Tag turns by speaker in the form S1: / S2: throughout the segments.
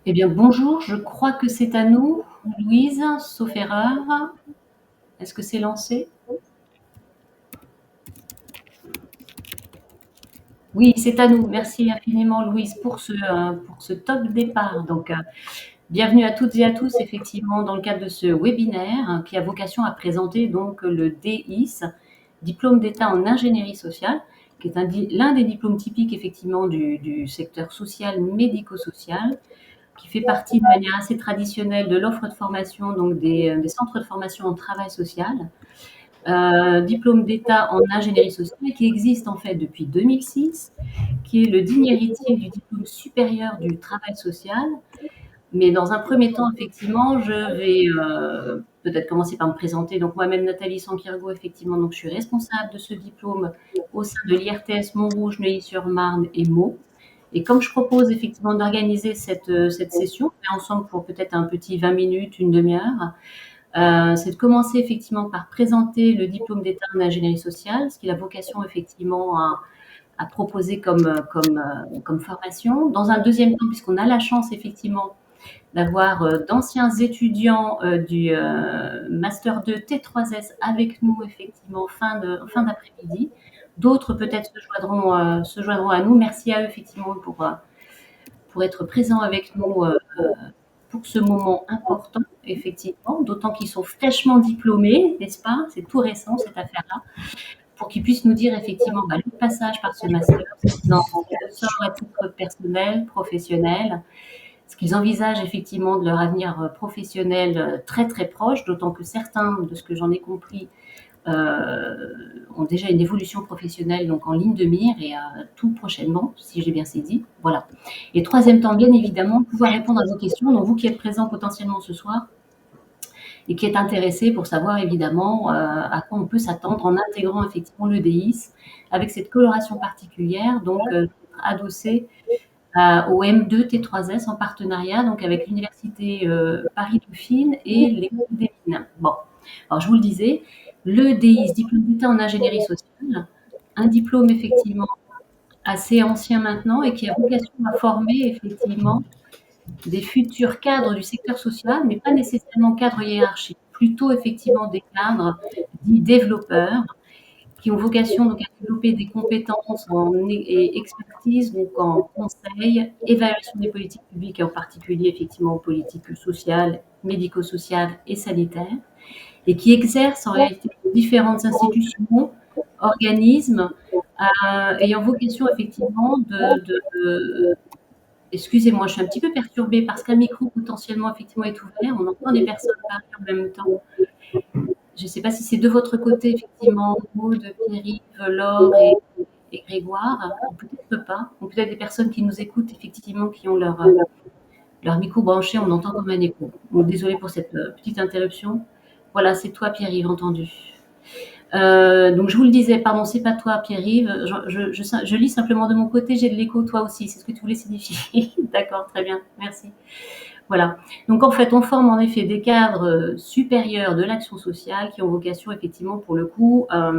S1: Eh bien, bonjour, je crois que c'est à nous, Louise, sauf erreur. Est-ce que c'est lancé? Oui, c'est à nous. Merci infiniment, Louise, pour ce top départ. Bienvenue à toutes et à tous, effectivement, dans le cadre de ce webinaire qui a vocation à présenter donc le DIS, diplôme d'État en ingénierie sociale, qui est l'un des diplômes typiques, effectivement, du secteur social, médico-social, qui fait partie de manière assez traditionnelle de l'offre de formation, donc des centres de formation en travail social, diplôme d'État en ingénierie sociale, qui existe en fait depuis 2006, qui est le digne héritier du diplôme supérieur du travail social. Mais dans un premier temps, effectivement, je vais peut-être commencer par me présenter. Donc moi-même, Nathalie Sampiergo, effectivement, donc je suis responsable de ce diplôme au sein de l'IRTS Montrouge, Neuilly-sur-Marne et Meaux. Et comme je propose effectivement d'organiser cette session, on est ensemble pour peut-être un petit 20 minutes, une demi-heure, c'est de commencer effectivement par présenter le diplôme d'État en ingénierie sociale, ce qu'il a vocation effectivement à proposer comme formation. Dans un deuxième temps, puisqu'on a la chance effectivement d'avoir d'anciens étudiants du Master 2 T3S avec nous effectivement fin d'après-midi. D'autres peut-être se joindront à nous. Merci à eux effectivement pour être présents avec nous pour ce moment important, effectivement, d'autant qu'ils sont fraîchement diplômés, n'est-ce pas? C'est tout récent cette affaire-là, pour qu'ils puissent nous dire effectivement le passage par ce master, ce qu'ils en ressortent à titre personnel, professionnel, ce qu'ils envisagent effectivement de leur avenir professionnel très très proche, d'autant que certains, de ce que j'en ai compris, ont déjà une évolution professionnelle donc en ligne de mire et tout prochainement, si j'ai bien saisi. Voilà. Et troisième temps, bien évidemment, pouvoir répondre à vos questions. Donc vous qui êtes présents potentiellement ce soir et qui êtes intéressés pour savoir évidemment à quoi on peut s'attendre en intégrant effectivement le DIS avec cette coloration particulière, donc adossée au M2 T3S en partenariat donc avec l'université Paris-Dauphine et l'école des mines. Bon, alors je vous le disais, le DIS, diplôme d'État en ingénierie sociale, un diplôme effectivement assez ancien maintenant et qui a vocation à former effectivement des futurs cadres du secteur social, mais pas nécessairement cadres hiérarchiques, plutôt effectivement des cadres dits développeurs qui ont vocation donc à développer des compétences et expertise donc en conseil, évaluation des politiques publiques et en particulier effectivement aux politiques sociales, médico-sociales et sanitaires, et qui exercent en réalité différentes institutions, organismes, ayant vocation effectivement excusez-moi, je suis un petit peu perturbée parce qu'un micro potentiellement effectivement est ouvert, on entend des personnes parler en même temps. Je ne sais pas si c'est de votre côté effectivement, Maud, Pierre-Yves, Laure et Grégoire, ou peut-être pas, ou peut-être des personnes qui nous écoutent effectivement qui ont leur micro branché, on entend comme un écho. Donc désolée pour cette petite interruption. Voilà, c'est toi Pierre-Yves, entendu. Donc je vous le disais, pardon, c'est pas toi Pierre-Yves, je lis simplement de mon côté, j'ai de l'écho, toi aussi, c'est ce que tu voulais signifier. D'accord, très bien, merci. Voilà. Donc en fait, on forme en effet des cadres supérieurs de l'action sociale qui ont vocation effectivement pour le coup à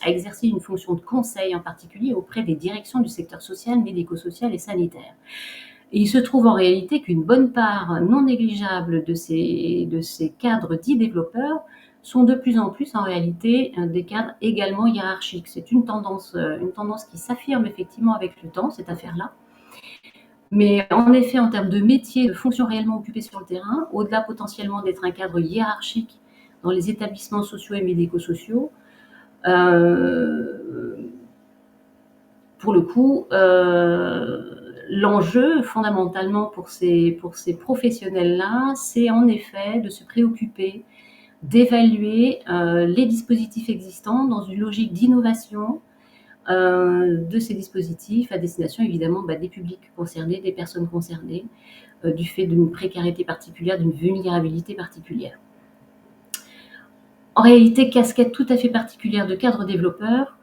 S1: exercer une fonction de conseil en particulier auprès des directions du secteur social, médico-social et sanitaire. Et il se trouve en réalité qu'une bonne part non négligeable de ces cadres dits développeurs sont de plus en plus en réalité des cadres également hiérarchiques. C'est une tendance qui s'affirme effectivement avec le temps, cette affaire-là. Mais en effet, en termes de métier, de fonctions réellement occupées sur le terrain, au-delà potentiellement d'être un cadre hiérarchique dans les établissements sociaux et médico-sociaux, euh, pour le coup, l'enjeu fondamentalement pour ces professionnels-là, c'est en effet de se préoccuper, d'évaluer les dispositifs existants dans une logique d'innovation de ces dispositifs à destination évidemment des publics concernés, des personnes concernées, du fait d'une précarité particulière, d'une vulnérabilité particulière. En réalité, casquette tout à fait particulière de cadre développeur,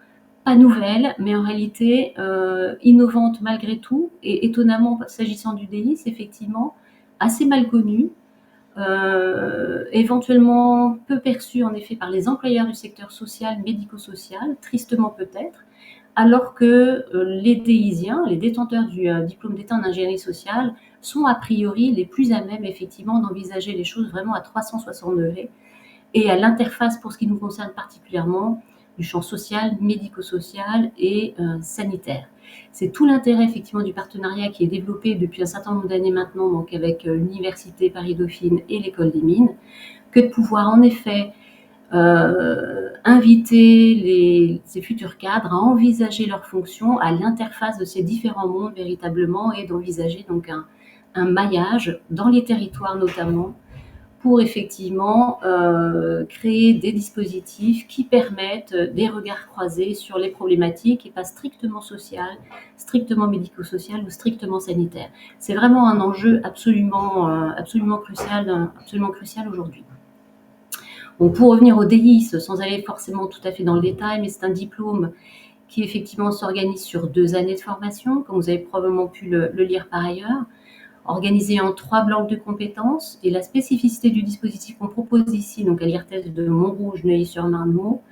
S1: pas nouvelle, mais en réalité innovante malgré tout, et étonnamment, s'agissant du DIS, effectivement, assez mal connue, éventuellement peu perçue en effet par les employeurs du secteur social, médico-social, tristement peut-être, alors que les DIsiens, les détenteurs du diplôme d'État en ingénierie sociale, sont a priori les plus à même effectivement d'envisager les choses vraiment à 360 degrés et à l'interface, pour ce qui nous concerne particulièrement, du champ social, médico-social et sanitaire. C'est tout l'intérêt effectivement du partenariat qui est développé depuis un certain nombre d'années maintenant, donc avec l'Université Paris-Dauphine et l'École des Mines, que de pouvoir en effet inviter ces futurs cadres à envisager leurs fonctions à l'interface de ces différents mondes véritablement, et d'envisager donc un maillage dans les territoires notamment, pour effectivement créer des dispositifs qui permettent des regards croisés sur les problématiques et pas strictement sociales, strictement médico-sociales ou strictement sanitaires. C'est vraiment un enjeu absolument crucial aujourd'hui. Donc, pour revenir au DIS, sans aller forcément tout à fait dans le détail, mais c'est un diplôme qui effectivement s'organise sur 2 années de formation, comme vous avez probablement pu le lire par ailleurs, organisé en 3 blocs de compétences. Et la spécificité du dispositif qu'on propose ici, donc à l'IRTES de Montrouge, Neuilly-sur-Marne, Meaux,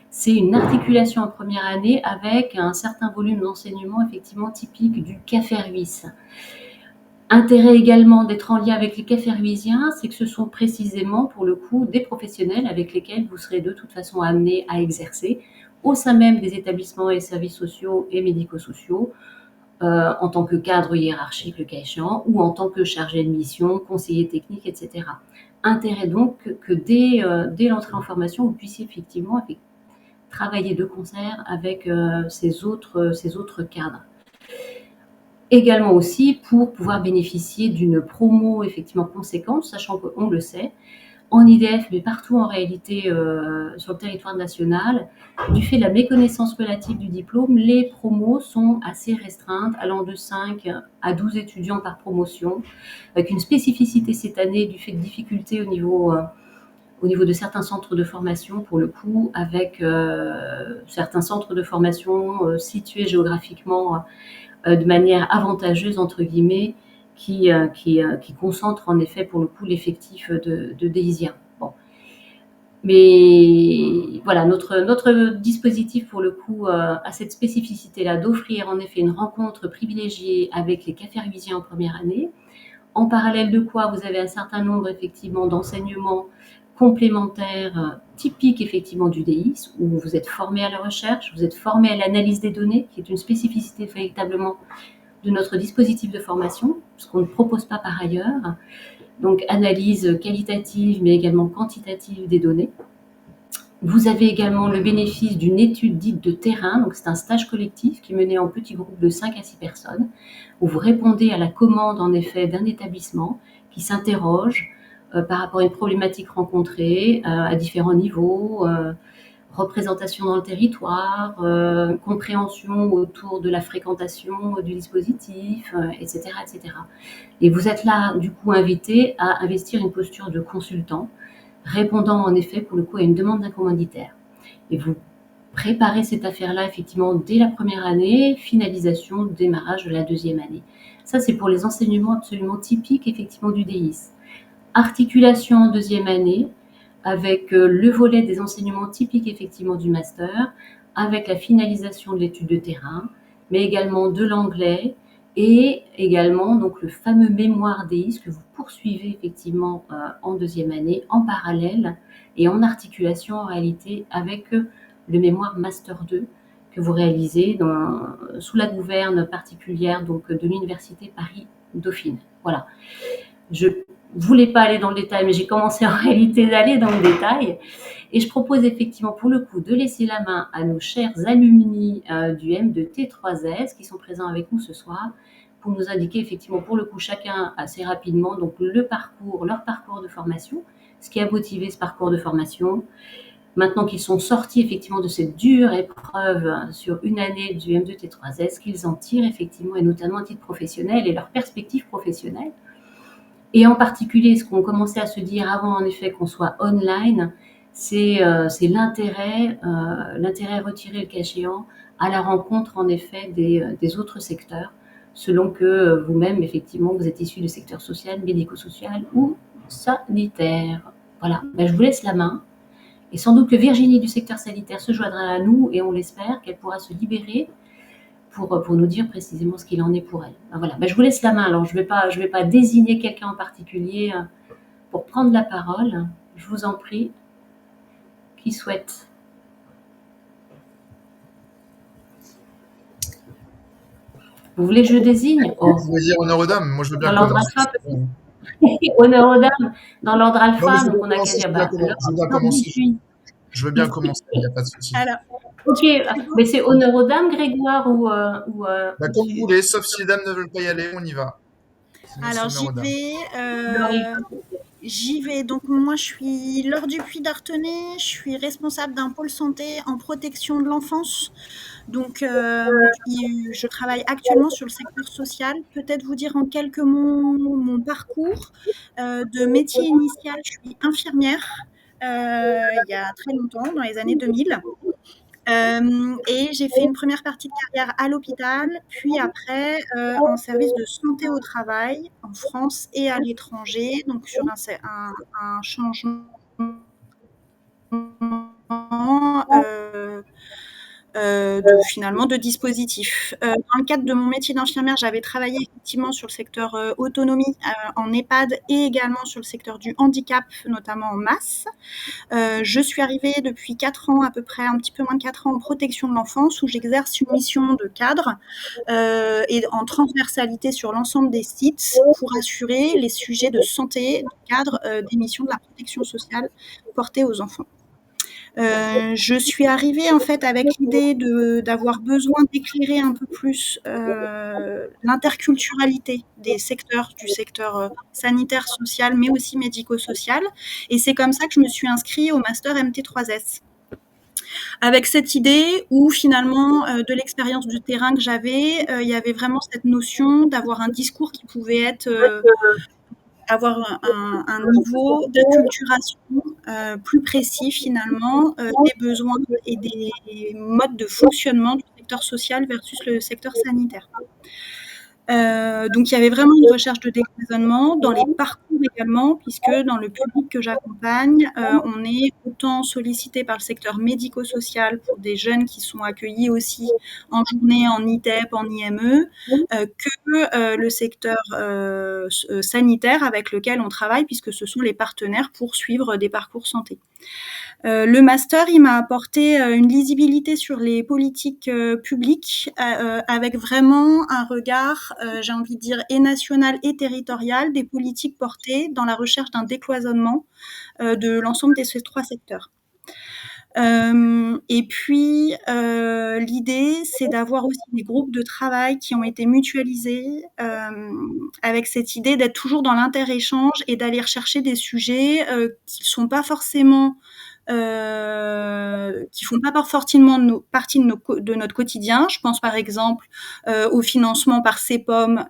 S1: c'est une articulation en première année avec un certain volume d'enseignement effectivement typique du CAFERWIS. Intérêt également d'être en lien avec les CAFERWISiens, c'est que ce sont précisément pour le coup des professionnels avec lesquels vous serez de toute façon amenés à exercer au sein même des établissements et services sociaux et médico-sociaux, en tant que cadre hiérarchique le cas échéant, ou en tant que chargé de mission, conseiller technique, etc. Intérêt donc que dès l'entrée en formation, vous puissiez effectivement travailler de concert avec ces autres cadres. Également aussi pour pouvoir bénéficier d'une promo effectivement conséquente, sachant qu'on le sait, en IDF, mais partout en réalité sur le territoire national, du fait de la méconnaissance relative du diplôme, les promos sont assez restreintes, allant de 5 à 12 étudiants par promotion, avec une spécificité cette année du fait de difficultés au niveau de certains centres de formation, pour le coup, avec certains centres de formation situés géographiquement de manière avantageuse, entre guillemets, qui concentre en effet pour le coup l'effectif de DIsiens. Bon. Mais voilà, notre dispositif pour le coup a cette spécificité-là d'offrir en effet une rencontre privilégiée avec les CAFERWISiens en première année, en parallèle de quoi vous avez un certain nombre effectivement d'enseignements complémentaires typiques effectivement du DIS, où vous êtes formé à la recherche, vous êtes formé à l'analyse des données, qui est une spécificité véritablement de notre dispositif de formation, ce qu'on ne propose pas par ailleurs. Donc, analyse qualitative, mais également quantitative des données. Vous avez également le bénéfice d'une étude dite de terrain, donc c'est un stage collectif qui est mené en petits groupes de 5 à 6 personnes, où vous répondez à la commande en effet d'un établissement qui s'interroge par rapport à une problématique rencontrée à différents niveaux, représentation dans le territoire, compréhension autour de la fréquentation du dispositif, etc., etc. Et vous êtes là, du coup, invité à investir une posture de consultant, répondant en effet, pour le coup, à une demande d'un commanditaire. Et vous préparez cette affaire-là, effectivement, dès la première année, finalisation, démarrage de la deuxième année. Ça, c'est pour les enseignements absolument typiques, effectivement, du DIS. Articulation en deuxième année, avec le volet des enseignements typiques effectivement du master, avec la finalisation de l'étude de terrain, mais également de l'anglais, et également donc le fameux mémoire DIS que vous poursuivez effectivement en deuxième année, en parallèle et en articulation en réalité avec le mémoire Master 2 que vous réalisez sous la gouverne particulière donc, de l'Université Paris-Dauphine. Voilà. Je voulais pas aller dans le détail, mais j'ai commencé en réalité d'aller dans le détail. Et je propose effectivement pour le coup de laisser la main à nos chers alumni du M2T3S qui sont présents avec nous ce soir pour nous indiquer effectivement pour le coup chacun assez rapidement donc leur parcours de formation, ce qui a motivé ce parcours de formation. Maintenant qu'ils sont sortis effectivement de cette dure épreuve sur une année du M2T3S, qu'ils en tirent effectivement et notamment à titre professionnel et leurs perspectives professionnelles. Et en particulier, ce qu'on commençait à se dire avant, en effet, qu'on soit online, c'est l'intérêt retiré, le cas échéant, à la rencontre, en effet, des autres secteurs, selon que vous-même, effectivement, vous êtes issu du secteur social, médico-social ou sanitaire. Voilà, ben, je vous laisse la main. Et sans doute que Virginie du secteur sanitaire se joindra à nous, et on l'espère qu'elle pourra se libérer pour nous dire précisément ce qu'il en est pour elle. Ben voilà. Ben, je vous laisse la main. Alors, je vais pas désigner quelqu'un en particulier pour prendre la parole. Je vous en prie. Qui souhaite? Vous voulez que je désigne?
S2: Vous pouvez dire honneur aux dames. Moi, je veux bien
S1: Dans l'ordre
S2: commencer.
S1: alpha, honneur aux dames. Dans l'ordre
S2: Non, mais
S1: alpha,
S2: je veux
S1: donc
S2: bien
S1: on a qu'à
S2: commencer.
S1: dire,
S2: Je veux bien commencer. Je veux bien commencer. Il n'y a pas de souci.
S3: Alors,
S1: ok, mais c'est honneur aux dames, Grégoire, ou
S2: Comme vous voulez, sauf si les dames ne veulent pas y aller, on y va. Sinon, c'est
S3: alors
S2: honneur aux dames.
S3: j'y vais. Donc moi, je suis Laure Dupuis d'Artenay. Je suis responsable d'un pôle santé en protection de l'enfance. Donc, je travaille actuellement sur le secteur social. Peut-être vous dire en quelques mots mon parcours. De métier initial, je suis infirmière il y a très longtemps, dans les années 2000. Et j'ai fait une première partie de carrière à l'hôpital, puis après en service de santé au travail en France et à l'étranger, donc sur un changement finalement de dispositifs. Dans le cadre de mon métier d'infirmière, j'avais travaillé effectivement sur le secteur autonomie en EHPAD et également sur le secteur du handicap, notamment en masse. Je suis arrivée depuis 4 ans, à peu près un petit peu moins de 4 ans, en protection de l'enfance, où j'exerce une mission de cadre et en transversalité sur l'ensemble des sites pour assurer les sujets de santé, de cadre des missions de la protection sociale portées aux enfants. Je suis arrivée en fait avec l'idée d'avoir besoin d'éclairer un peu plus l'interculturalité des secteurs, du secteur sanitaire, social, mais aussi médico-social. Et c'est comme ça que je me suis inscrite au master MT3S. Avec cette idée où finalement, de l'expérience du terrain que j'avais, il y avait vraiment cette notion d'avoir un discours qui pouvait être avoir un niveau d'acculturation plus précis finalement des besoins et des modes de fonctionnement du secteur social versus le secteur sanitaire. Donc il y avait vraiment une recherche de décloisonnement dans les parcours également, puisque dans le public que j'accompagne, on est autant sollicité par le secteur médico-social pour des jeunes qui sont accueillis aussi en journée en ITEP, en IME, que le secteur sanitaire avec lequel on travaille, puisque ce sont les partenaires pour suivre des parcours santé. Le master, il m'a apporté une lisibilité sur les politiques publiques avec vraiment un regard, j'ai envie de dire, et national et territorial des politiques portées dans la recherche d'un décloisonnement de l'ensemble de ces 3 secteurs. Et puis, l'idée, c'est d'avoir aussi des groupes de travail qui ont été mutualisés avec cette idée d'être toujours dans l'inter-échange et d'aller rechercher des sujets qui ne sont pas forcément qui font pas forcément partie de notre quotidien. Je pense par exemple au financement par CEPOM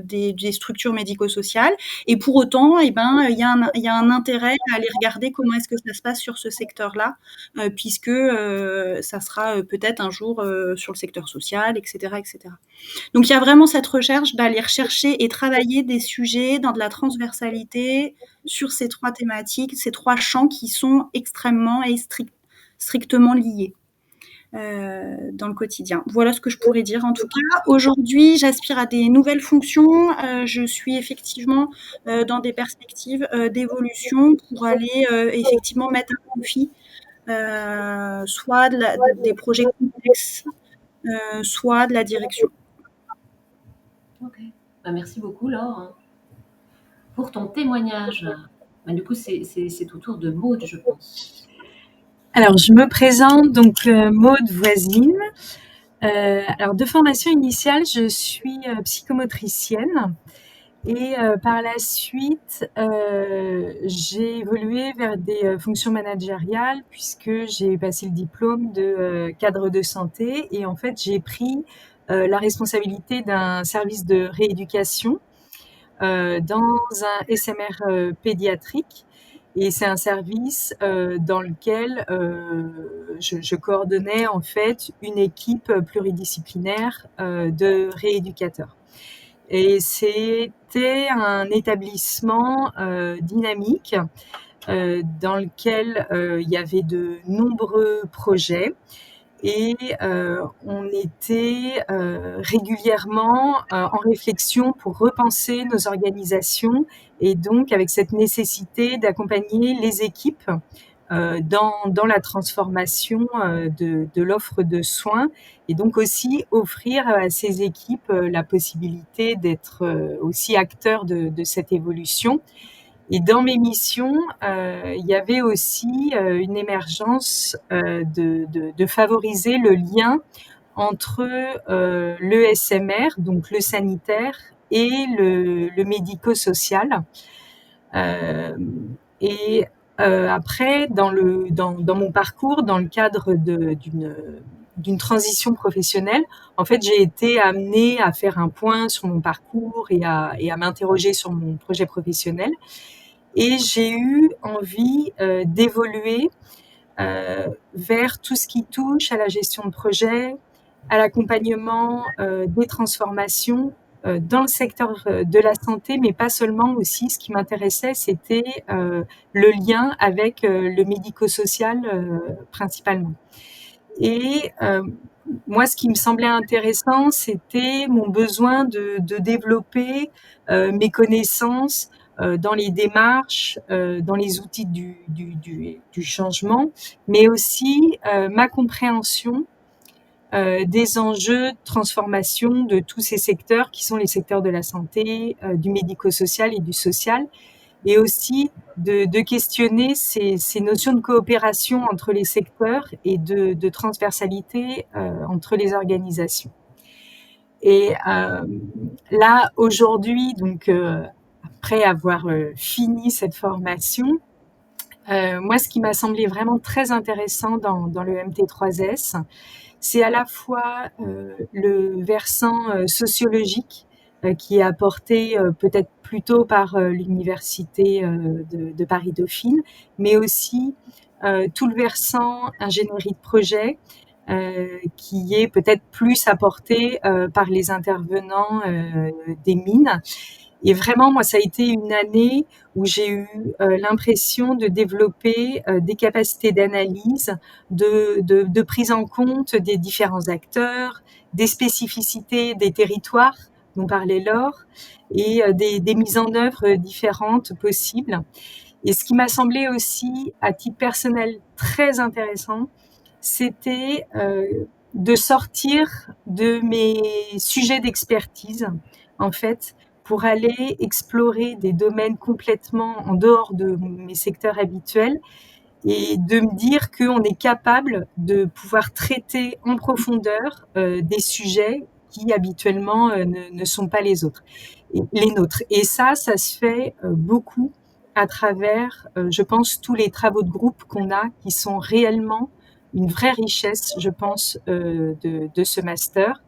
S3: des structures médico-sociales. Et pour autant, il y a un intérêt à aller regarder comment est-ce que ça se passe sur ce secteur-là, puisque ça sera peut-être un jour sur le secteur social, etc., etc. Donc il y a vraiment cette recherche d'aller rechercher et travailler des sujets dans de la transversalité sur ces 3 thématiques, ces 3 champs qui sont extrêmement et strictement liés dans le quotidien. Voilà ce que je pourrais dire. En tout cas, aujourd'hui, j'aspire à des nouvelles fonctions. Je suis effectivement dans des perspectives d'évolution pour aller effectivement mettre à profit soit des projets complexes, soit de la direction.
S1: Ok. Ben, merci beaucoup, Laure, pour ton témoignage. Ben, du coup, c'est au tour de Maude, je pense.
S4: Alors, je me présente, donc Maude Voisine. Alors, de formation initiale, je suis psychomotricienne. Et par la suite, j'ai évolué vers des fonctions managériales puisque j'ai passé le diplôme de cadre de santé et en fait, j'ai pris la responsabilité d'un service de rééducation dans un SMR pédiatrique. Et c'est un service dans lequel je coordonnais en fait une équipe pluridisciplinaire de rééducateurs. Et c'était un établissement dynamique dans lequel il y avait de nombreux projets et on était régulièrement en réflexion pour repenser nos organisations et donc avec cette nécessité d'accompagner les équipes dans la transformation de l'offre de soins et donc aussi offrir à ces équipes la possibilité d'être aussi acteurs de cette évolution. Et dans mes missions, il y avait aussi une émergence de favoriser le lien entre l'ESMR, donc le sanitaire, et le médico-social. Et après, dans mon parcours, dans le cadre d'une transition professionnelle, en fait, j'ai été amenée à faire un point sur mon parcours et à m'interroger sur mon projet professionnel. Et j'ai eu envie d'évoluer vers tout ce qui touche à la gestion de projet, à l'accompagnement des transformations dans le secteur de la santé, mais pas seulement aussi. Ce qui m'intéressait, c'était le lien avec le médico-social principalement. Et moi, ce qui me semblait intéressant, c'était mon besoin de développer mes connaissances dans les démarches, dans les outils du changement, mais aussi ma compréhension des enjeux de transformation de tous ces secteurs qui sont les secteurs de la santé, du médico-social et du social, et aussi de questionner ces notions de coopération entre les secteurs et de transversalité entre les organisations. Et là, aujourd'hui, donc après avoir fini cette formation, moi, ce qui m'a semblé vraiment très intéressant dans le MT3S, c'est à la fois le versant sociologique qui est apporté peut-être plutôt par l'université de Paris-Dauphine, mais aussi tout le versant ingénierie de projet qui est peut-être plus apporté par les intervenants des mines. Et vraiment, moi, ça a été une année où j'ai eu l'impression de développer des capacités d'analyse, de prise en compte des différents acteurs, des spécificités des territoires dont parlait Laure, et des mises en œuvre différentes possibles. Et ce qui m'a semblé aussi, à titre personnel, très intéressant, c'était de sortir de mes sujets d'expertise, en fait, pour aller explorer des domaines complètement en dehors de mes secteurs habituels et de me dire qu'on est capable de pouvoir traiter en profondeur des sujets qui habituellement ne sont pas les nôtres. Et ça se fait beaucoup à travers, je pense, tous les travaux de groupe qu'on a qui sont réellement une vraie richesse, je pense, de ce master.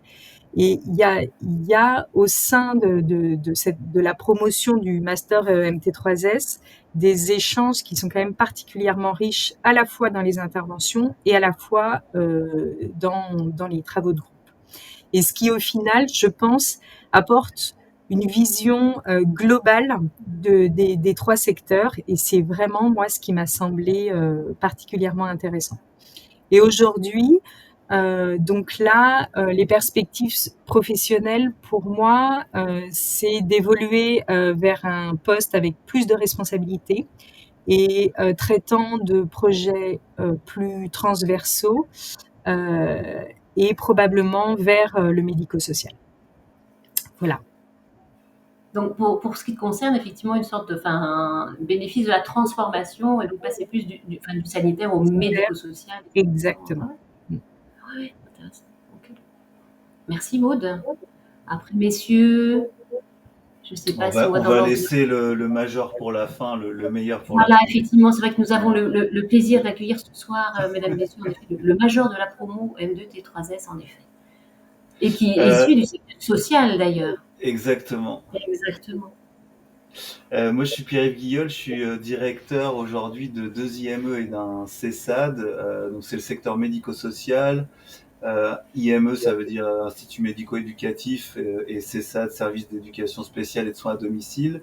S4: Et il y a au sein de la promotion du master MT3S des échanges qui sont quand même particulièrement riches, à la fois dans les interventions et à la fois dans les travaux de groupe. Et ce qui, au final, je pense, apporte une vision globale des trois secteurs. Et c'est vraiment, moi, ce qui m'a semblé particulièrement intéressant. Et aujourd'hui, donc là, les perspectives professionnelles pour moi, c'est d'évoluer vers un poste avec plus de responsabilités et traitant de projets plus transversaux et probablement vers le médico-social. Voilà.
S1: Donc pour ce qui te concerne, effectivement, une sorte de bénéfice de la transformation et donc passer plus du sanitaire au médico-social.
S4: Exactement.
S1: Oui, intéressant. Okay. Merci Maud. Après, messieurs, je ne sais pas
S5: on va laisser le major pour la fin, le meilleur pour la fin.
S1: Voilà, effectivement, c'est vrai que nous avons le plaisir d'accueillir ce soir, mesdames et messieurs, en effet, le major de la promo M2T3S, en effet. Et qui est issu du secteur social, d'ailleurs.
S5: Exactement.
S1: Exactement.
S5: Moi, je suis Pierre-Yves Guilleul, je suis directeur aujourd'hui de 2 IME et d'un CESAD. Donc, c'est le secteur médico-social. IME, ça veut dire Institut médico-éducatif, et CESAD, service d'éducation spéciale et de soins à domicile.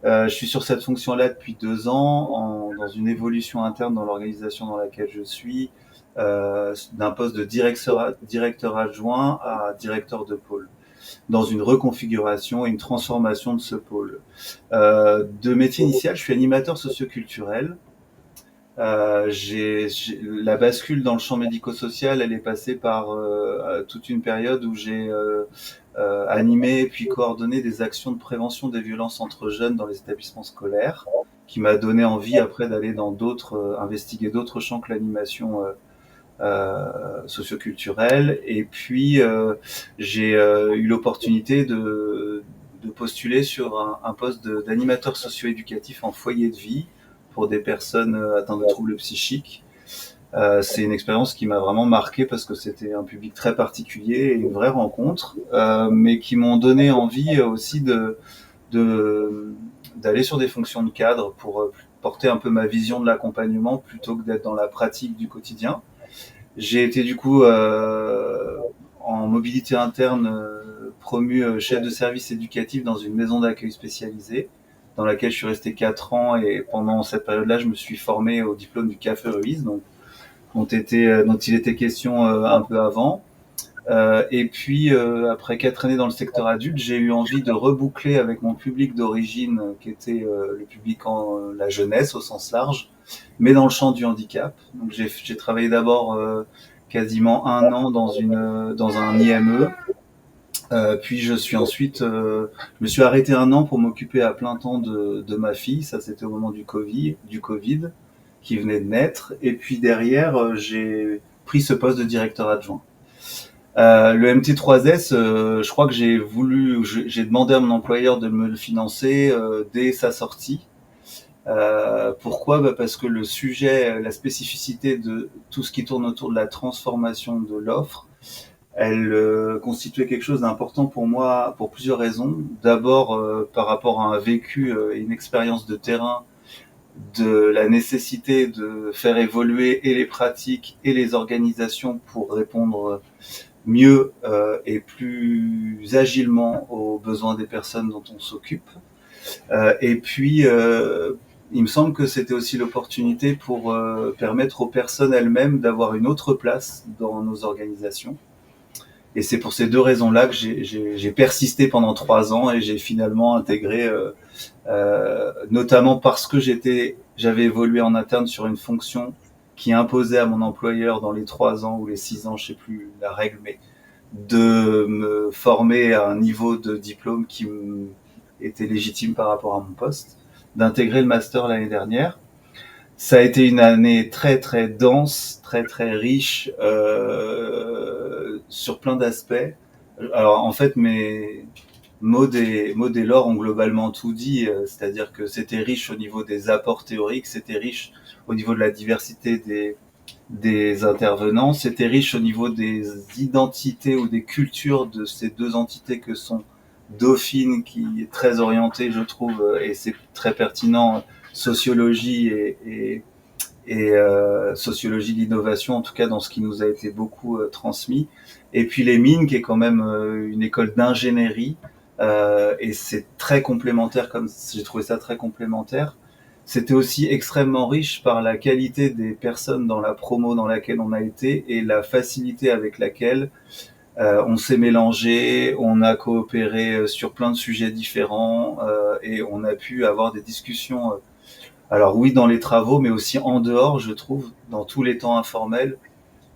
S5: Je suis sur cette fonction-là depuis 2 ans, dans une évolution interne dans l'organisation dans laquelle je suis, d'un poste de directeur adjoint à directeur de pôle, dans une reconfiguration et une transformation de ce pôle. De métier initial, je suis animateur socioculturel. La bascule dans le champ médico-social, elle est passée par toute une période où j'ai animé puis coordonné des actions de prévention des violences entre jeunes dans les établissements scolaires, qui m'a donné envie après d'aller dans investiguer d'autres champs que l'animation socioculturelle. Et puis j'ai eu l'opportunité de postuler sur un poste d'animateur socio-éducatif en foyer de vie pour des personnes atteintes de troubles psychiques. C'est une expérience qui m'a vraiment marqué parce que c'était un public très particulier et une vraie rencontre, mais qui m'ont donné envie aussi d'aller sur des fonctions de cadre pour porter un peu ma vision de l'accompagnement plutôt que d'être dans la pratique du quotidien. J'ai été du coup en mobilité interne promu chef de service éducatif dans une maison d'accueil spécialisée, dans laquelle je suis resté 4 ans, et pendant cette période-là, je me suis formé au diplôme du CAFE Ruiz, donc dont il était question un peu avant. Et puis après 4 années dans le secteur adulte, j'ai eu envie de reboucler avec mon public d'origine, qui était le public la jeunesse au sens large, mais dans le champ du handicap. Donc j'ai travaillé d'abord quasiment 1 an dans un IME. Puis je me suis arrêté 1 an pour m'occuper à plein temps de ma fille. Ça, c'était au moment du Covid, qui venait de naître. Et puis derrière, j'ai pris ce poste de directeur adjoint. Le MT3S, je crois que j'ai demandé à mon employeur de me le financer dès sa sortie. Pourquoi ? Parce que le sujet, la spécificité de tout ce qui tourne autour de la transformation de l'offre, elle constituait quelque chose d'important pour moi pour plusieurs raisons. D'abord, par rapport à un vécu et une expérience de terrain, de la nécessité de faire évoluer et les pratiques et les organisations pour répondre mieux et plus agilement aux besoins des personnes dont on s'occupe. Et puis, il me semble que c'était aussi l'opportunité pour permettre aux personnes elles-mêmes d'avoir une autre place dans nos organisations. Et c'est pour ces 2 raisons-là que j'ai persisté pendant 3 ans et j'ai finalement intégré, notamment parce que j'avais évolué en interne sur une fonction qui imposait à mon employeur dans les 3 ans ou les 6 ans, je sais plus la règle, mais de me former à un niveau de diplôme qui était légitime par rapport à mon poste, d'intégrer le master l'année dernière. Ça a été une année très très dense, très très riche sur plein d'aspects. Alors en fait, Maud et Laure ont globalement tout dit, c'est-à-dire que c'était riche au niveau des apports théoriques, c'était riche au niveau de la diversité des intervenants, c'était riche au niveau des identités ou des cultures de ces 2 entités que sont Dauphine, qui est très orientée, je trouve, et c'est très pertinent, sociologie et sociologie de l'innovation, en tout cas dans ce qui nous a été beaucoup transmis. Et puis les mines, qui est quand même une école d'ingénierie, et c'est très complémentaire, comme j'ai trouvé ça très complémentaire. C'était aussi extrêmement riche par la qualité des personnes dans la promo dans laquelle on a été et la facilité avec laquelle on s'est mélangé, on a coopéré sur plein de sujets différents et on a pu avoir des discussions, alors oui dans les travaux, mais aussi en dehors, je trouve, dans tous les temps informels,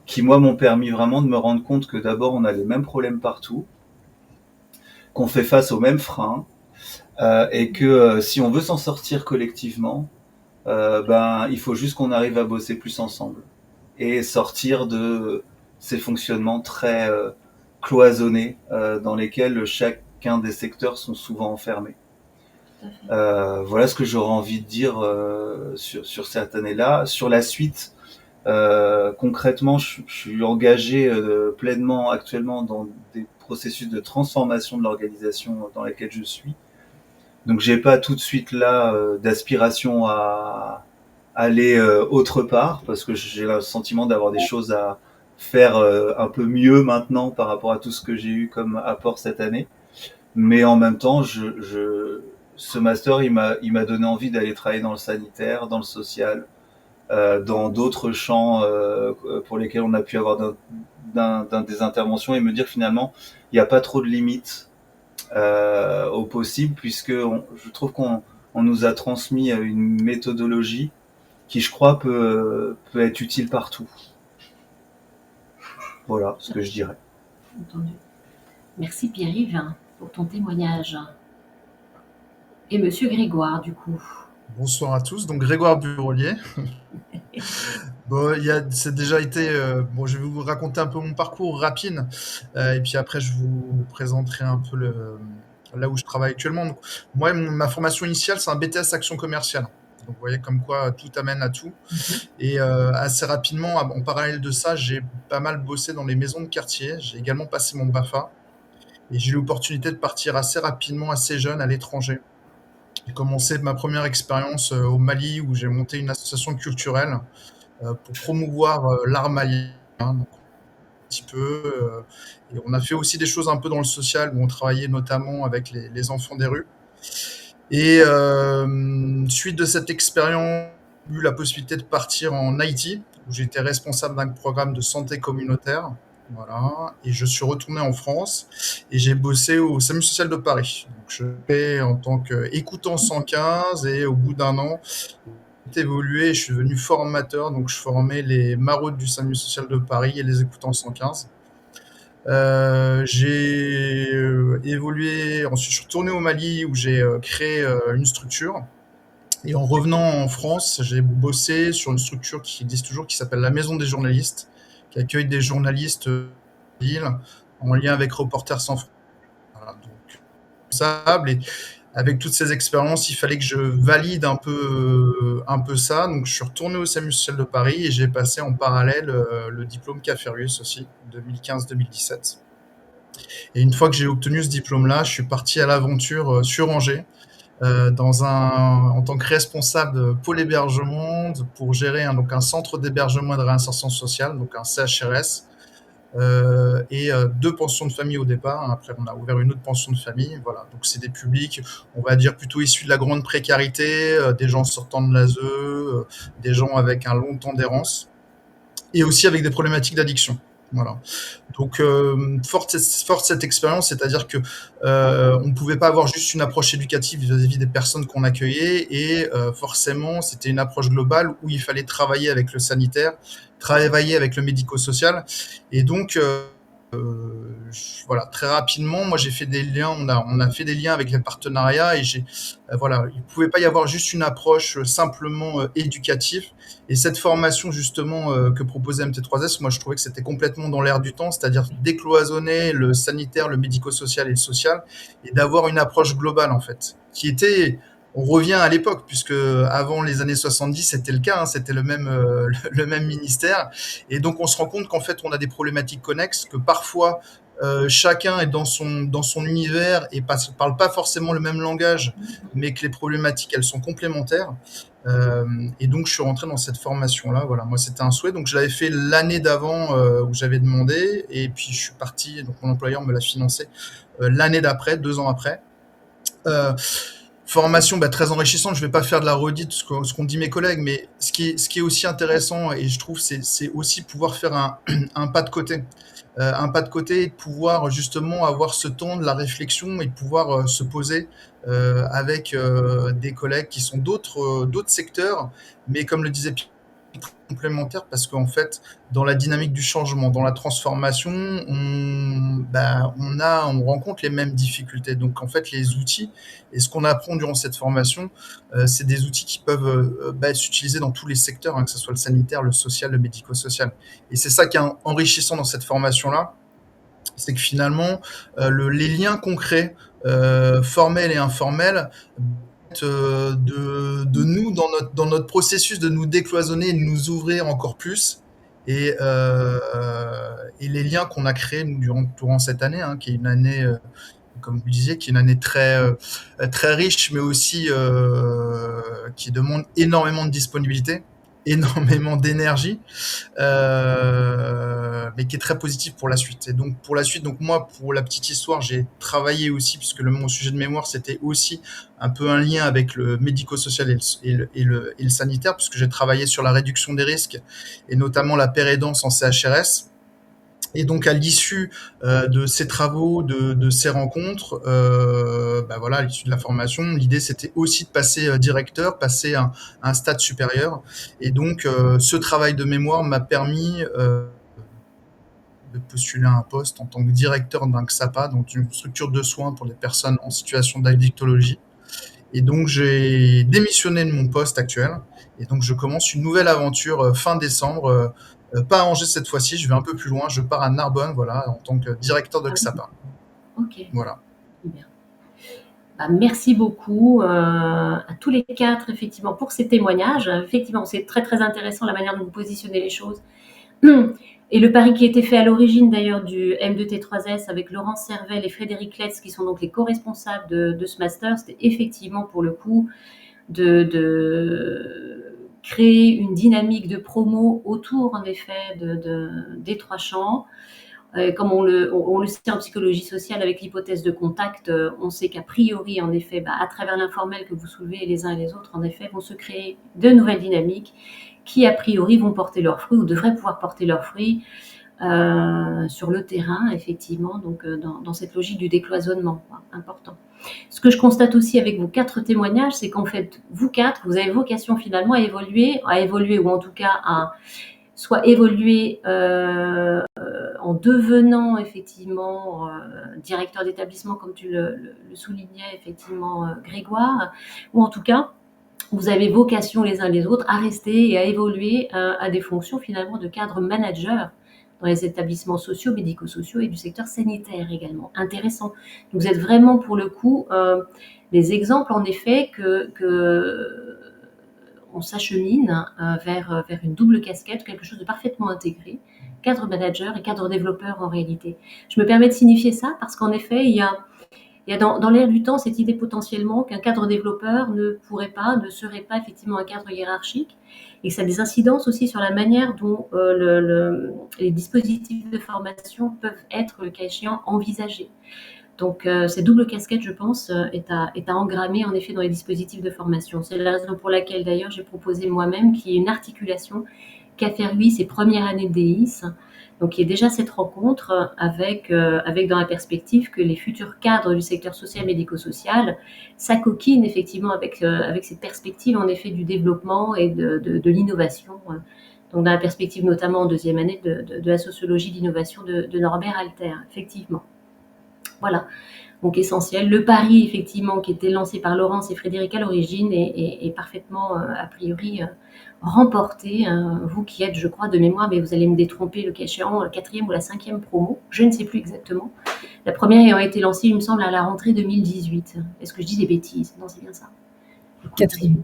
S5: qui moi m'ont permis vraiment de me rendre compte que d'abord on a les mêmes problèmes partout, qu'on fait face aux mêmes freins, et que si on veut s'en sortir collectivement, il faut juste qu'on arrive à bosser plus ensemble et sortir de ces fonctionnements très cloisonnés dans lesquels chacun des secteurs sont souvent enfermés. Voilà ce que j'aurais envie de dire sur cette année-là. Sur la suite, concrètement, je suis engagé pleinement actuellement dans des processus de transformation de l'organisation dans laquelle je suis. Donc j'ai pas tout de suite là d'aspiration à aller autre part, parce que j'ai le sentiment d'avoir des choses à faire un peu mieux maintenant par rapport à tout ce que j'ai eu comme apport cette année. Mais en même temps, ce master, il m'a donné envie d'aller travailler dans le sanitaire, dans le social, dans d'autres champs pour lesquels on a pu avoir des interventions, et me dire finalement il n'y a pas trop de limites au possible, puisque je trouve qu'on nous a transmis une méthodologie qui, je crois, peut être utile partout. Voilà ce que je dirais.
S1: Entendu. Merci Pierre-Yves pour ton témoignage. Et Monsieur Grégoire, du coup.
S2: Bonsoir à tous. Donc Grégoire Burolier. Bon, c'est déjà été. Bon, je vais vous raconter un peu mon parcours rapide, et puis après je vous présenterai un peu là où je travaille actuellement. Donc, moi, ma formation initiale, c'est un BTS Action Commerciale. Donc vous voyez comme quoi tout amène à tout. Et assez rapidement, en parallèle de ça, j'ai pas mal bossé dans les maisons de quartier. J'ai également passé mon BAFA. Et j'ai eu l'opportunité de partir assez rapidement, assez jeune, à l'étranger. J'ai commencé ma première expérience au Mali, où j'ai monté une association culturelle pour promouvoir l'art malien. Donc, un petit peu. Et on a fait aussi des choses un peu dans le social, où on travaillait notamment avec les enfants des rues. Et suite de cette expérience, j'ai eu la possibilité de partir en Haïti, où j'étais responsable d'un programme de santé communautaire. Voilà. Et je suis retourné en France et j'ai bossé au SAMU social de Paris. Donc, je fais en tant qu'écoutant 115, et au bout d'un an, j'ai évolué et je suis devenu formateur. Donc, je formais les maraudes du SAMU social de Paris et les écoutants 115. J'ai évolué, ensuite je suis retourné au Mali où j'ai créé une structure. Et en revenant en France, j'ai bossé sur une structure qui existe toujours, qui s'appelle la Maison des journalistes, qui accueille des journalistes de l'île en lien avec Reporters sans frontières. Voilà, donc, et avec toutes ces expériences, il fallait que je valide un peu ça. Donc, je suis retourné au SAMU social de Paris et j'ai passé en parallèle le diplôme CAFERIUS aussi, 2015-2017. Et une fois que j'ai obtenu ce diplôme-là, je suis parti à l'aventure sur Angers, en tant que responsable pôle hébergement pour gérer donc un centre d'hébergement et de réinsertion sociale, donc un CHRS, et 2 pensions de famille au départ. Après, on a ouvert une autre pension de famille. Voilà. Donc, c'est des publics, on va dire, plutôt issus de la grande précarité, des gens sortant de l'ASE, des gens avec un long temps d'errance, et aussi avec des problématiques d'addiction. Voilà. Donc, forte cette expérience, c'est-à-dire que on ne pouvait pas avoir juste une approche éducative vis-à-vis des personnes qu'on accueillait, et forcément, c'était une approche globale où il fallait travailler avec le sanitaire, travailler avec le médico-social. Et donc, voilà, très rapidement, moi j'ai fait des liens, on a fait des liens avec les partenariats, et voilà, il ne pouvait pas y avoir juste une approche simplement éducative. Et cette formation justement que proposait MT3S, moi je trouvais que c'était complètement dans l'air du temps, c'est-à-dire décloisonner le sanitaire, le médico-social et le social, et d'avoir une approche globale en fait, qui était, on revient à l'époque, puisque avant les années 70, c'était le cas, hein, c'était le même ministère. Et donc, on se rend compte qu'en fait, on a des problématiques connexes, que parfois, chacun est dans son univers et parle pas forcément le même langage, mais que les problématiques, elles sont complémentaires. Et donc, je suis rentré dans cette formation-là. Voilà, moi, c'était un souhait. Donc, je l'avais fait l'année d'avant où j'avais demandé. Et puis, je suis parti. Donc, mon employeur me l'a financé l'année d'après, 2 ans après. Formation très enrichissante. Je ne vais pas faire de la redite ce qu'ont dit mes collègues, mais ce qui est aussi intéressant, et je trouve, c'est aussi pouvoir faire un pas de côté. Un pas de côté, et de pouvoir justement avoir ce temps de la réflexion et de pouvoir se poser avec des collègues qui sont d'autres secteurs, mais comme le disait Pierre, complémentaires, parce qu'en fait, dans la dynamique du changement, dans la transformation, on rencontre les mêmes difficultés. Donc en fait, les outils et ce qu'on apprend durant cette formation, c'est des outils qui peuvent s'utiliser dans tous les secteurs, hein, que ce soit le sanitaire, le social, le médico-social. Et c'est ça qui est enrichissant dans cette formation-là, c'est que finalement, les liens concrets, formels et informels, de nous dans notre processus de nous décloisonner et de nous ouvrir encore plus, et les liens qu'on a créés nous, durant cette année, hein, qui est une année, comme vous disiez, qui est une année très riche, mais aussi qui demande énormément de disponibilité. énormément d'énergie, mais qui est très positif pour la suite. Et donc pour la suite, donc moi, pour la petite histoire, j'ai travaillé aussi, puisque mon sujet de mémoire, c'était aussi un peu un lien avec le médico-social et le sanitaire, puisque j'ai travaillé sur la réduction des risques, et notamment la pérédance en CHRS. Et donc à l'issue de ces travaux, de ces rencontres, voilà, à l'issue de la formation, l'idée c'était aussi de passer directeur, passer à un stade supérieur. Et donc ce travail de mémoire m'a permis de postuler à un poste en tant que directeur d'un XAPA, donc une structure de soins pour les personnes en situation d'addictologie. Et donc j'ai démissionné de mon poste actuel, et donc je commence une nouvelle aventure fin décembre. Pas à Angers cette fois-ci, je vais un peu plus loin, je pars à Narbonne, voilà, en tant que directeur de XAPA.
S1: Ok.
S2: Voilà.
S1: Très bien. Merci beaucoup à tous les 4, effectivement, pour ces témoignages. Effectivement, c'est très, très intéressant la manière dont vous positionnez les choses. Et le pari qui était fait à l'origine, d'ailleurs, du M2T3S avec Laurence Servel et Frédéric Letz, qui sont donc les co-responsables de ce master, c'était effectivement, pour le coup, de créer une dynamique de promo autour, en effet, des 3 champs. Comme on le sait en psychologie sociale avec l'hypothèse de contact, on sait qu'a priori, en effet, à travers l'informel que vous soulevez les uns et les autres, en effet, vont se créer de nouvelles dynamiques qui, a priori, vont porter leurs fruits ou devraient pouvoir porter leurs fruits sur le terrain, effectivement, donc dans cette logique du décloisonnement, important. Ce que je constate aussi avec vos 4 témoignages, c'est qu'en fait, vous 4, vous avez vocation finalement à évoluer ou en tout cas à soit évoluer en devenant effectivement directeur d'établissement, comme tu le soulignais effectivement, Grégoire, ou en tout cas, vous avez vocation les uns les autres à rester et à évoluer à des fonctions finalement de cadre manager dans les établissements sociaux, médico-sociaux et du secteur sanitaire également. Intéressant. Vous êtes vraiment pour le coup des exemples en effet que on s'achemine vers une double casquette, quelque chose de parfaitement intégré, cadre manager et cadre développeur en réalité. Je me permets de signifier ça parce qu'en effet, il y a dans l'air du temps cette idée potentiellement qu'un cadre développeur ne serait pas effectivement un cadre hiérarchique, et ça a des incidences aussi sur la manière dont les dispositifs de formation peuvent être, le cas échéant, envisagés. Donc cette double casquette, je pense, est à engrammer en effet dans les dispositifs de formation. C'est la raison pour laquelle d'ailleurs j'ai proposé moi-même qu'il y ait une articulation qu'a fait lui ses premières années de DIS. Donc il y a déjà cette rencontre avec dans la perspective que les futurs cadres du secteur social médico-social s'acoquinent effectivement avec cette perspective en effet du développement et de l'innovation. Donc dans la perspective notamment en deuxième année de la sociologie d'innovation de Norbert Alter, effectivement. Voilà, donc essentiel. Le pari, effectivement, qui était lancé par Laurence et Frédéric à l'origine est parfaitement, a priori, remporté. Vous qui êtes, je crois, de mémoire, mais vous allez me détromper le cas échéant, la 4e ou la 5e promo, je ne sais plus exactement. La première ayant été lancée, il me semble, à la rentrée 2018. Est-ce que je dis des bêtises? Non, c'est bien ça.
S4: 4e.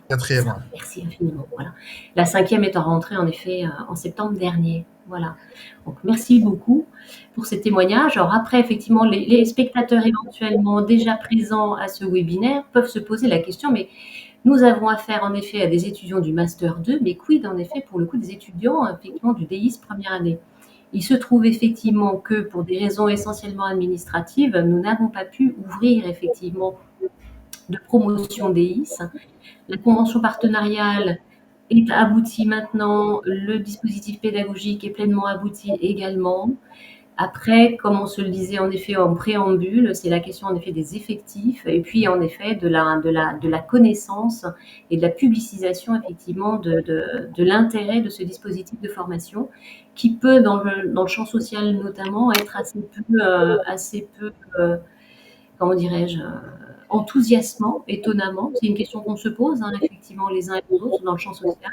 S2: 4e.
S1: Merci infiniment. Voilà. La 5e étant rentrée, en effet, en septembre dernier. Voilà. Donc, merci beaucoup pour ces témoignages. Alors après, effectivement, les spectateurs éventuellement déjà présents à ce webinaire peuvent se poser la question, mais nous avons affaire en effet à des étudiants du Master 2, mais quid en effet pour le coup des étudiants effectivement du DIS première année? Il se trouve effectivement que pour des raisons essentiellement administratives, nous n'avons pas pu ouvrir effectivement de promotion DIS. La convention partenariale est aboutie maintenant, le dispositif pédagogique est pleinement abouti également. Après, comme on se le disait en effet en préambule, c'est la question en effet des effectifs et puis en effet de la connaissance et de la publicisation effectivement de l'intérêt de ce dispositif de formation qui peut dans le champ social notamment être assez peu comment dirais-je, enthousiasmant, étonnamment. C'est une question qu'on se pose effectivement les uns et les autres dans le champ social.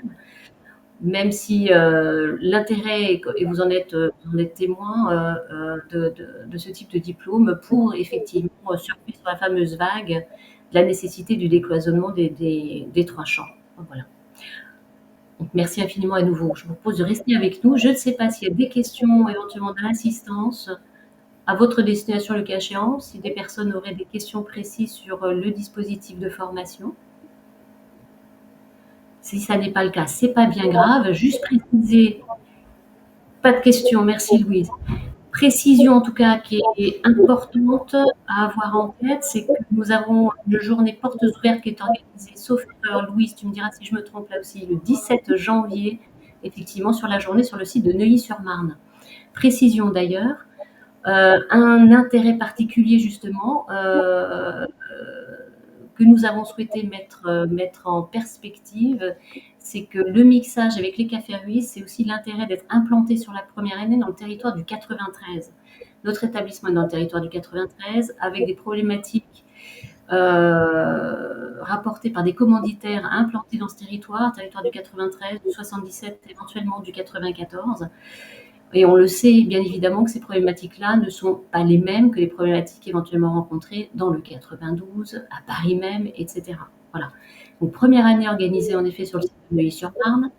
S1: Même si l'intérêt, et vous en êtes témoin de ce type de diplôme pour effectivement surfer sur la fameuse vague de la nécessité du décloisonnement des 3 champs. Voilà. Donc, merci infiniment à nouveau. Je vous propose de rester avec nous. Je ne sais pas s'il y a des questions éventuellement d'assistance à votre destination le cas échéant, si des personnes auraient des questions précises sur le dispositif de formation. Si ça n'est pas le cas, c'est pas bien grave. Juste préciser, pas de questions, merci Louise. Précision en tout cas qui est importante à avoir en tête, c'est que nous avons une journée portes ouvertes qui est organisée, sauf erreur, Louise, tu me diras si je me trompe là aussi, le 17 janvier, effectivement, sur la journée sur le site de Neuilly-sur-Marne. Précision d'ailleurs, un intérêt particulier justement que nous avons souhaité mettre en perspective, c'est que le mixage avec les cafés Ruiz, c'est aussi l'intérêt d'être implanté sur la première année dans le territoire du 93. Notre établissement est dans le territoire du 93 avec des problématiques rapportées par des commanditaires implantés dans ce territoire du 93, du 77, éventuellement du 94. Et on le sait bien évidemment que ces problématiques-là ne sont pas les mêmes que les problématiques éventuellement rencontrées dans le 92, à Paris même, etc. Voilà. Donc première année organisée en effet sur le site de Neuilly-sur-Marne,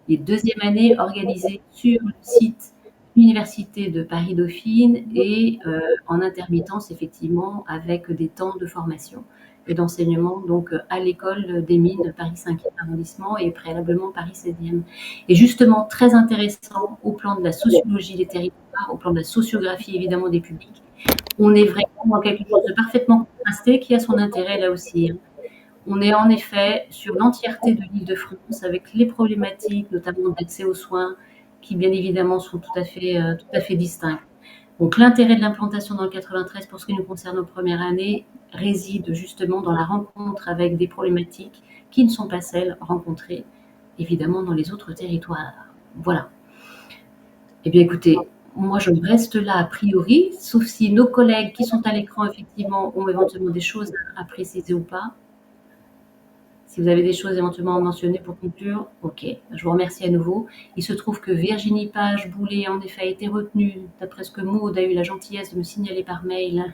S1: et deuxième année organisée sur le site Université de Paris-Dauphine et en intermittence effectivement avec des temps de formation et d'enseignement donc à l'école des mines de Paris 5e arrondissement et préalablement Paris 16e. Et justement très intéressant au plan de la sociologie des territoires, au plan de la sociographie évidemment des publics. On est vraiment dans quelque chose de parfaitement contrasté qui a son intérêt là aussi. On est en effet sur l'entièreté de l'Île-de-France avec les problématiques notamment d'accès aux soins qui bien évidemment sont tout à fait distinctes. Donc l'intérêt de l'implantation dans le 93 pour ce qui nous concerne en première année réside justement dans la rencontre avec des problématiques qui ne sont pas celles rencontrées évidemment dans les autres territoires. Voilà. Eh bien écoutez, moi je reste là a priori, sauf si nos collègues qui sont à l'écran effectivement ont éventuellement des choses à préciser ou pas. Si vous avez des choses éventuellement à mentionner pour conclure, ok, je vous remercie à nouveau. Il se trouve que Virginie Page-Boulet, en effet, a été retenue, d'après ce que Maud a eu la gentillesse de me signaler par mail.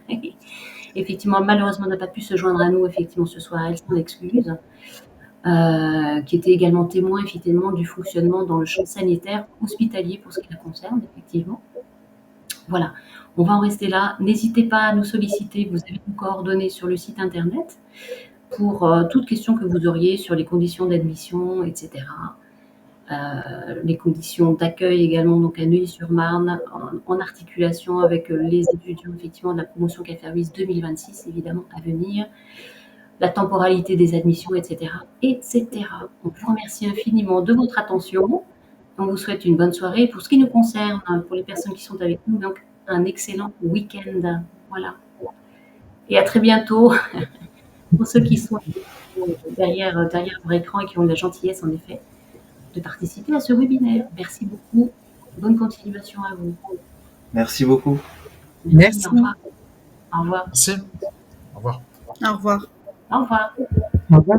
S1: Effectivement, malheureusement, n'a pas pu se joindre à nous, effectivement, ce soir, elle s'en excuse. Qui était également témoin, effectivement, du fonctionnement dans le champ sanitaire hospitalier pour ce qui la concerne, effectivement. Voilà, on va en rester là. N'hésitez pas à nous solliciter, vous avez nos coordonnées sur le site internet pour toute question que vous auriez sur les conditions d'admission, etc. Les conditions d'accueil également donc à Neuilly-sur-Marne, en articulation avec les étudiants effectivement de la promotion Café Ruiz 2026, évidemment à venir, la temporalité des admissions, etc., etc. On vous remercie infiniment de votre attention. On vous souhaite une bonne soirée. Pour ce qui nous concerne, pour les personnes qui sont avec nous, donc un excellent week-end. Voilà. Et à très bientôt. Pour ceux qui sont derrière leur écran et qui ont de la gentillesse, en effet, de participer à ce webinaire. Merci beaucoup. Bonne continuation à vous.
S5: Merci beaucoup.
S4: Merci.
S1: Au revoir. Au revoir.
S2: Merci. Au revoir.
S3: Au revoir.
S1: Au revoir.
S4: Au revoir.